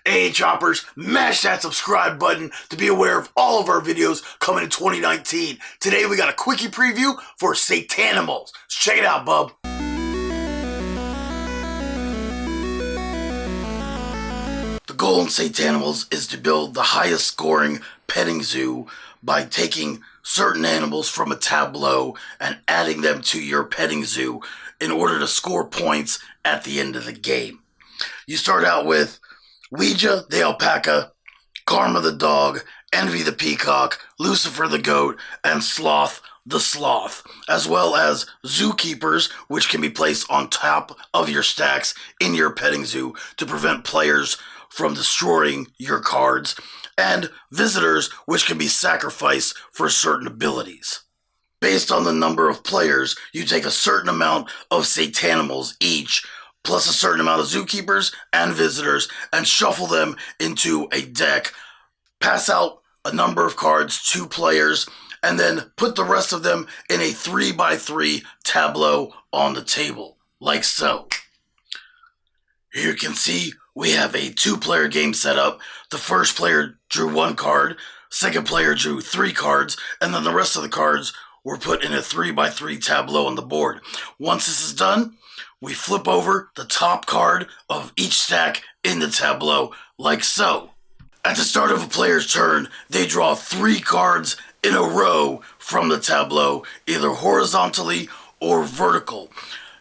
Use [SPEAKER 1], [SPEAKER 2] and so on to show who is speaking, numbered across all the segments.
[SPEAKER 1] Hey choppers, mash that subscribe button to be aware of all of our videos coming in 2019. Today we got a quickie preview for Satanimals. Let's check it out, bub. The goal in Satanimals is to build the highest scoring petting zoo by taking certain animals from a tableau and adding them to your petting zoo in order to score points at the end of the game. You start out with Ouija the Alpaca, Karma the Dog, Envy the Peacock, Lucifer the Goat, and Sloth the Sloth, as well as zookeepers, which can be placed on top of your stacks in your petting zoo to prevent players from destroying your cards, and visitors, which can be sacrificed for certain abilities. Based on the number of players, you take a certain amount of Satanimals each, plus a certain amount of zookeepers and visitors, and shuffle them into a deck, pass out a number of cards to players, and then put the rest of them in a 3x3 tableau on the table, like so. Here you can see we have a 2-player game set up. The first player drew 1 card, second player drew 3 cards, and then the rest of the cards were put in a 3x3 tableau on the board. Once this is done, we flip over the top card of each stack in the tableau, like so. At the start of a player's turn, they draw 3 cards in a row from the tableau, either horizontally or vertical.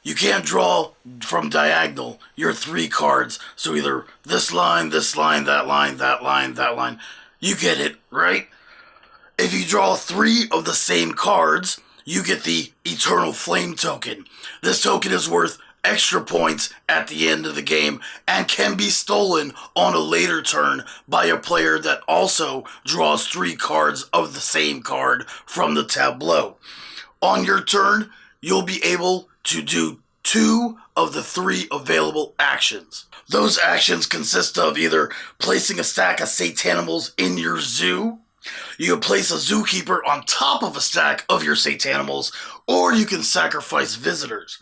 [SPEAKER 1] You can't draw from diagonal your 3 cards, so either this line, that line, that line, that line. You get it, right? If you draw 3 of the same cards, you get the Eternal Flame token. This token is worth extra points at the end of the game and can be stolen on a later turn by a player that also draws 3 cards of the same card from the tableau. On your turn, you'll be able to do 2 of the 3 available actions. Those actions consist of either placing a stack of Satanimals in your zoo, you can place a zookeeper on top of a stack of your Satanimals, or you can sacrifice visitors.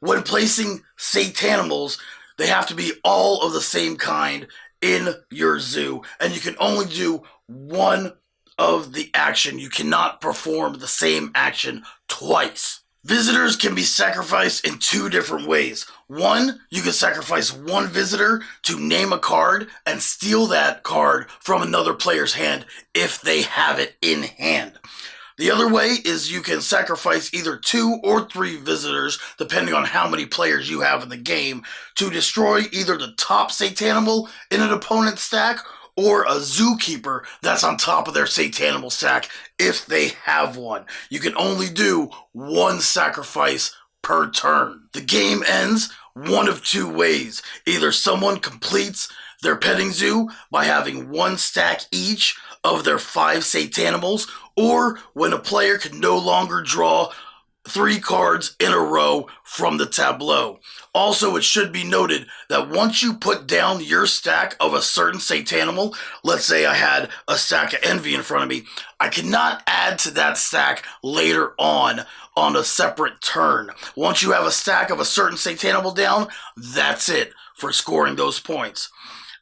[SPEAKER 1] When placing Satanimals, they have to be all of the same kind in your zoo, and you can only do 1 of the action. You cannot perform the same action twice. Visitors can be sacrificed in 2 different ways. 1, you can sacrifice 1 visitor to name a card and steal that card from another player's hand if they have it in hand. The other way is you can sacrifice either 2 or 3 visitors, depending on how many players you have in the game, to destroy either the top Satanimal in an opponent's stack or a zookeeper that's on top of their Satanimal stack if they have one. You can only do 1 sacrifice per turn. The game ends one of 2 ways. Either someone completes their petting zoo by having 1 stack each of their 5 Satanimals, or when a player can no longer draw 3 cards in a row from the tableau. Also, it should be noted that once you put down your stack of a certain Satanimal, let's say I had a stack of Envy in front of me, I cannot add to that stack later on a separate turn. Once you have a stack of a certain Satanimal down, that's it for scoring those points.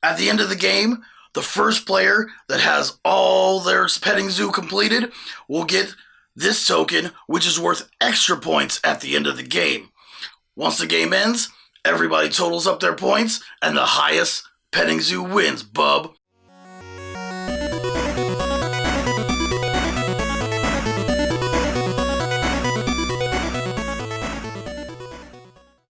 [SPEAKER 1] At the end of the game, the first player that has all their petting zoo completed will get this token, which is worth extra points at the end of the game. Once the game ends, everybody totals up their points, and the highest petting zoo wins, bub.